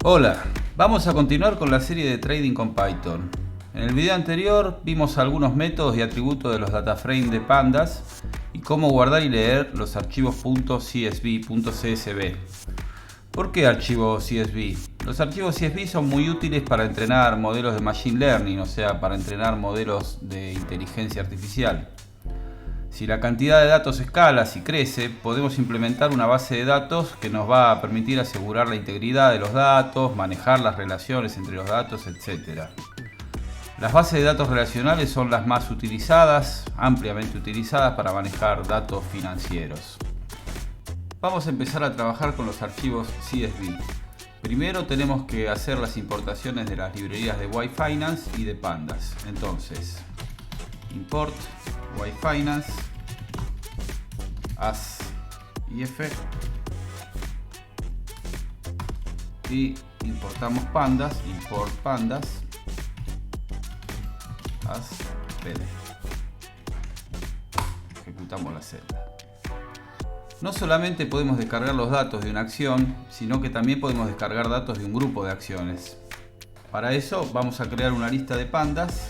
Hola, vamos a continuar con la serie de trading con Python. En el video anterior vimos algunos métodos y atributos de los dataframes de pandas y cómo guardar y leer los archivos .csv, .csv. ¿Por qué archivos CSV? Los archivos CSV son muy útiles para entrenar modelos de Machine Learning, o sea, para entrenar modelos de inteligencia artificial. Si la cantidad de datos escala, si crece, podemos implementar una base de datos que nos va a permitir asegurar la integridad de los datos, manejar las relaciones entre los datos, etc. Las bases de datos relacionales son las más utilizadas, ampliamente utilizadas para manejar datos financieros. Vamos a empezar a trabajar con los archivos CSV. Primero tenemos que hacer las importaciones de las librerías de yFinance y de Pandas. Entonces, import yFinance as if y importamos pandas, import pandas as pd. Ejecutamos la celda. No solamente podemos descargar los datos de una acción, sino que también podemos descargar datos de un grupo de acciones. Para eso vamos a crear una lista de pandas,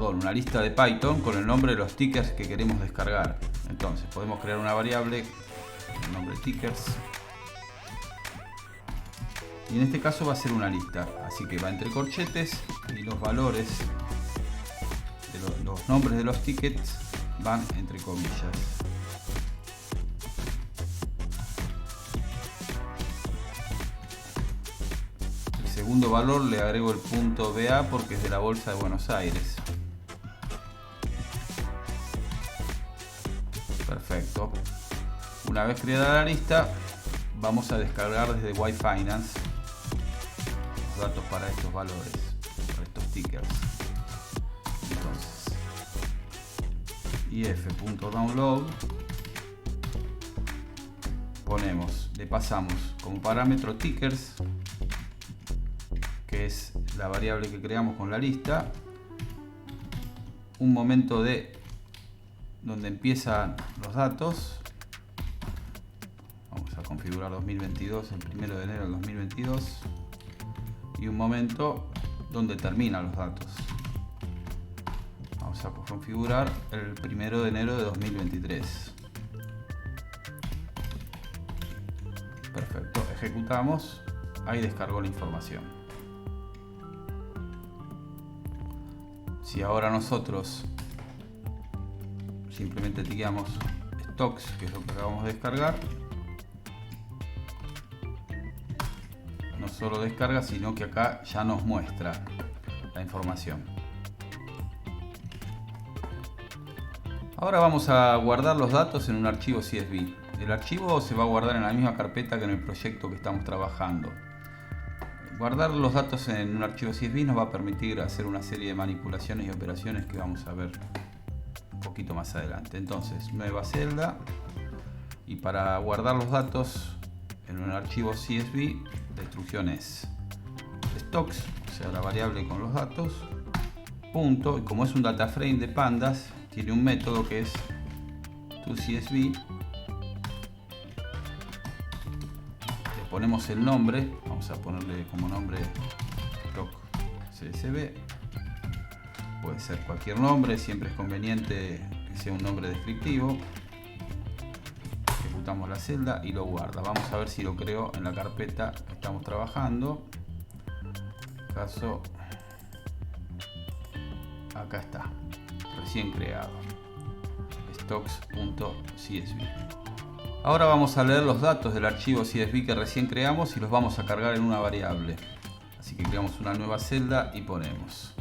una lista de Python con el nombre de los tickers que queremos descargar. Entonces podemos crear una variable con el nombre tickers y en este caso va a ser una lista, así que va entre corchetes y los valores de los nombres de los tickets van entre comillas. El segundo valor le agrego el punto .ba porque es de la Bolsa de Buenos Aires. Perfecto. Una vez creada la lista, vamos a descargar desde yFinance los datos para estos valores, para estos tickers. Entonces, if.download, le pasamos como parámetro tickers, que es la variable que creamos con la lista, un momento de donde empiezan los datos. Vamos a configurar 2022, el 1 de enero del 2022, y un momento donde terminan los datos. Vamos a configurar el 1 de enero de 2023. Perfecto, ejecutamos. Ahí descargó la información. Si ahora nosotros simplemente tiqueamos stocks, que es lo que acabamos de descargar, no solo descarga, sino que acá ya nos muestra la información. Ahora vamos a guardar los datos en un archivo CSV. El archivo se va a guardar en la misma carpeta que en el proyecto que estamos trabajando. Guardar los datos en un archivo CSV nos va a permitir hacer una serie de manipulaciones y operaciones que vamos a ver un poquito más adelante. Entonces, nueva celda, y para guardar los datos en un archivo CSV, la instrucción es stocks, o sea, la variable con los datos, punto, y como es un data frame de pandas, tiene un método que es toCSV. Le ponemos el nombre, vamos a ponerle como nombre stock CSV. Puede ser cualquier nombre, siempre es conveniente que sea un nombre descriptivo. Ejecutamos la celda y lo guarda. Vamos a ver si lo creo en la carpeta que estamos trabajando. En este caso, acá está, recién creado, stocks.csv. Ahora vamos a leer los datos del archivo CSV que recién creamos y los vamos a cargar en una variable. Así que creamos una nueva celda y ponemos,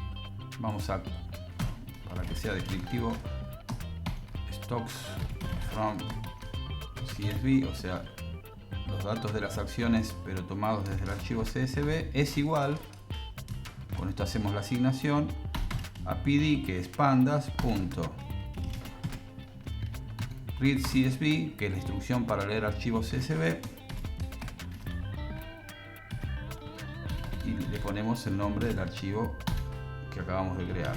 para que sea descriptivo, stocks from CSV, o sea, los datos de las acciones pero tomados desde el archivo CSV, es igual, con esto hacemos la asignación, a pd, que es pandas.readCSV, que es la instrucción para leer archivos CSV, y le ponemos el nombre del archivo que acabamos de crear.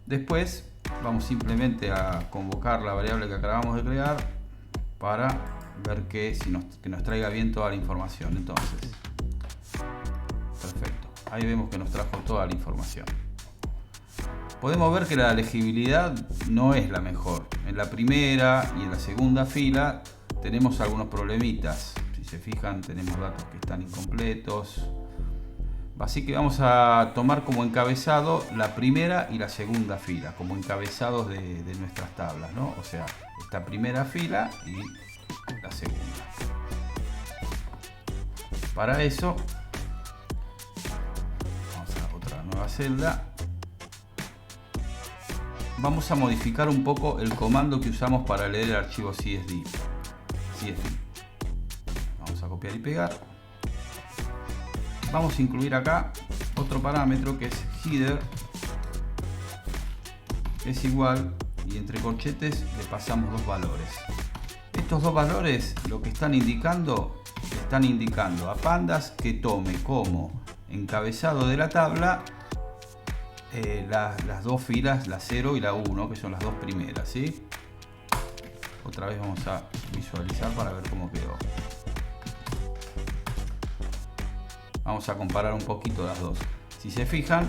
Después Vamos simplemente a convocar la variable que acabamos de crear para ver que nos traiga bien toda la información. Entonces, perfecto, ahí vemos que nos trajo toda la información. Podemos ver que la legibilidad no es la mejor. En la primera y en la segunda fila tenemos algunos problemitas. Si se fijan, tenemos datos que están incompletos. Así que vamos a tomar como encabezado la primera y la segunda fila, como encabezados de nuestras tablas, ¿no? O sea, esta primera fila y la segunda. Para eso, vamos a otra nueva celda. Vamos a modificar un poco el comando que usamos para leer el archivo CSV. Vamos a copiar y pegar. Vamos a incluir acá otro parámetro que es header, que es igual, y entre corchetes le pasamos dos valores. Estos dos valores lo que están indicando a Pandas que tome como encabezado de la tabla las dos filas, la 0 y la 1, que son las dos primeras, ¿sí? Otra vez vamos a visualizar para ver cómo quedó. Vamos a comparar un poquito las dos. Si se fijan,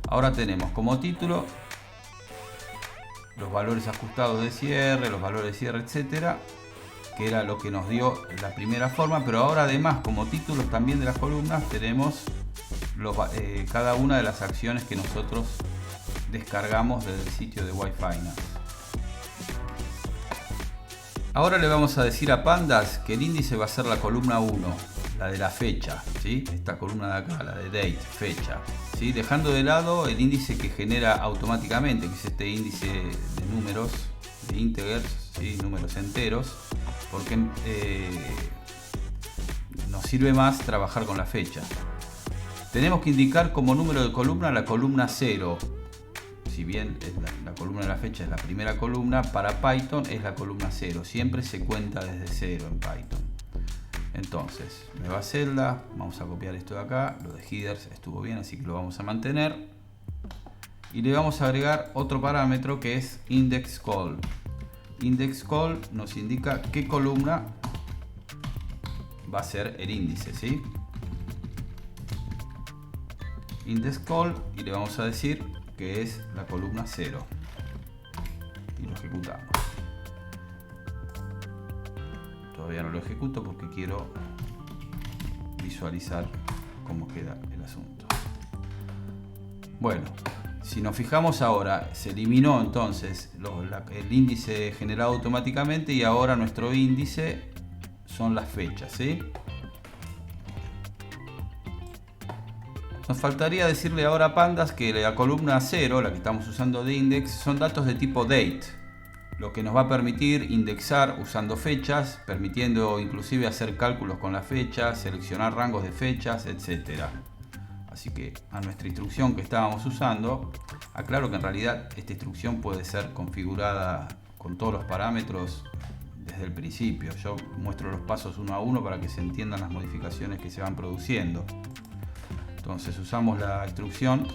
ahora tenemos como título los valores ajustados de cierre, los valores de cierre, etcétera, que era lo que nos dio la primera forma, pero ahora además como títulos también de las columnas tenemos cada una de las acciones que nosotros descargamos desde el sitio de Wi-Finance. Ahora le vamos a decir a Pandas que el índice va a ser la columna 1, la de la fecha, ¿sí? Esta columna de acá, la de date, fecha, ¿sí? Dejando de lado el índice que genera automáticamente, que es este índice de números, de integers, ¿sí? Números enteros, porque nos sirve más trabajar con la fecha. Tenemos que indicar como número de columna la columna 0. Si bien es la columna de la fecha es la primera columna, para Python es la columna 0. Siempre se cuenta desde 0 en Python. Entonces, nueva celda, vamos a copiar esto de acá. Lo de headers estuvo bien, así que lo vamos a mantener. Y le vamos a agregar otro parámetro que es index call. Index call nos indica qué columna va a ser el índice, ¿sí? Index call, y le vamos a decir que es la columna 0 y lo ejecutamos. Todavía no lo ejecuto porque quiero visualizar cómo queda el asunto. Bueno, si nos fijamos ahora, se eliminó entonces el índice generado automáticamente y ahora nuestro índice son las fechas, ¿sí? Nos faltaría decirle ahora a Pandas que la columna 0, la que estamos usando de index, son datos de tipo date, lo que nos va a permitir indexar usando fechas, permitiendo inclusive hacer cálculos con las fechas, seleccionar rangos de fechas, etc. Así que a nuestra instrucción que estábamos usando, aclaro que en realidad esta instrucción puede ser configurada con todos los parámetros desde el principio. Yo muestro los pasos uno a uno para que se entiendan las modificaciones que se van produciendo. Entonces usamos la instrucción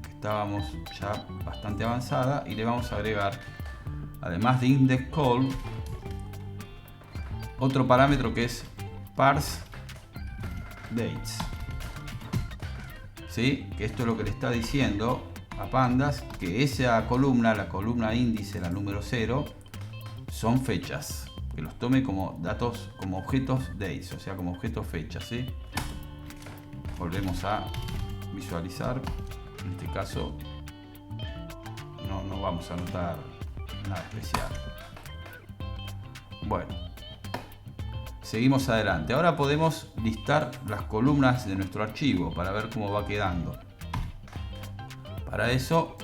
que estábamos ya bastante avanzada y le vamos a agregar, además de index call, otro parámetro que es parse dates, ¿sí? Que esto es lo que le está diciendo a Pandas que esa columna, la columna índice, la número 0, son fechas, que los tome como datos, como objetos dates, o sea, como objetos fechas, ¿sí? Volvemos a visualizar. En este caso no vamos a notar nada especial. Bueno, seguimos adelante. Ahora podemos listar las columnas de nuestro archivo para ver cómo va quedando. Para eso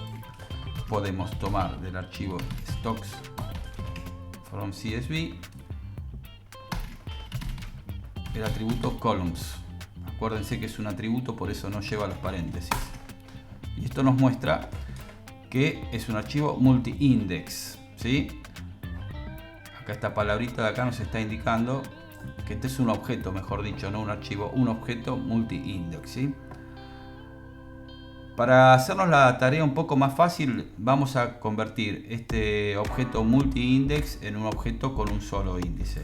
podemos tomar del archivo stocks from CSV el atributo columns. Acuérdense que es un atributo, por eso no lleva los paréntesis. Y esto nos muestra que es un archivo multi-index, ¿sí? Acá esta palabrita de acá nos está indicando que este es un objeto, mejor dicho, no un archivo, un objeto multi-index, ¿sí? Para hacernos la tarea un poco más fácil, vamos a convertir este objeto multi-index en un objeto con un solo índice.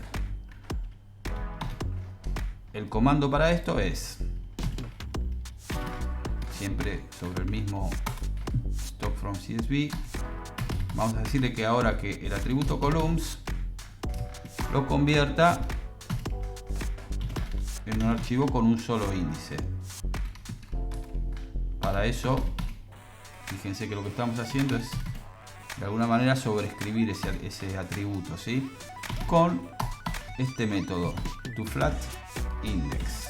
El comando para esto es siempre sobre el mismo stock from CSV. Vamos a decirle que ahora que el atributo columns lo convierta en un archivo con un solo índice. Para eso, fíjense que lo que estamos haciendo es de alguna manera sobreescribir ese atributo, ¿sí? Con este método toFlatIndex.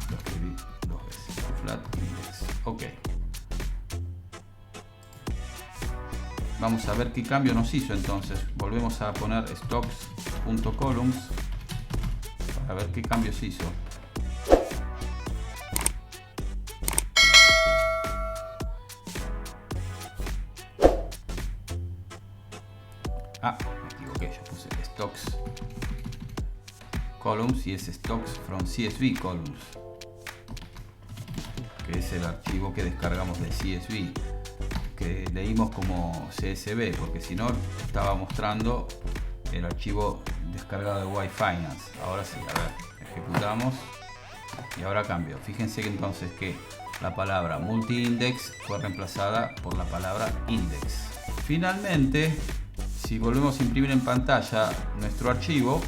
Lo escribí 2 veces. toFlatIndex. Ok. Vamos a ver qué cambio nos hizo entonces. Volvemos a poner stocks.columns para ver qué cambios hizo. Me equivoqué, yo puse stocks columns y es stocks from CSV columns, que es el archivo que descargamos de CSV, que leímos como CSV, porque si no estaba mostrando el archivo descargado de Y-Finance. Ahora sí, a ver, ejecutamos y ahora cambio. Fíjense que entonces que la palabra multi-index fue reemplazada por la palabra index. Finalmente, si volvemos a imprimir en pantalla nuestro archivo,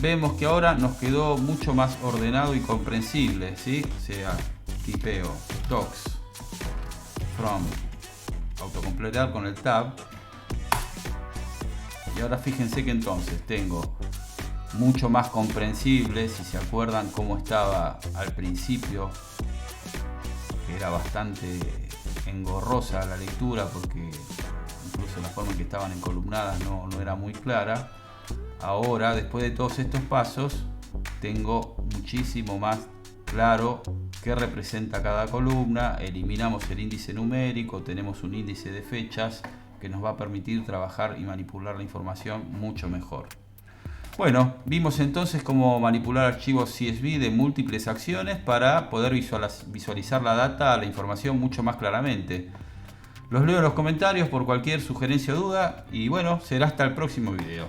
vemos que ahora nos quedó mucho más ordenado y comprensible, ¿sí? O sea, tipeo stocks from, autocompletar con el tab, y ahora fíjense que entonces tengo mucho más comprensible. Si se acuerdan cómo estaba al principio, que era bastante engorrosa la lectura porque incluso la forma en que estaban encolumnadas no era muy clara. Ahora, después de todos estos pasos, tengo muchísimo más claro qué representa cada columna. Eliminamos el índice numérico, tenemos un índice de fechas que nos va a permitir trabajar y manipular la información mucho mejor. Bueno, vimos entonces cómo manipular archivos CSV de múltiples acciones para poder visualizar la data, la información mucho más claramente. Los leo en los comentarios por cualquier sugerencia o duda y bueno, será hasta el próximo video.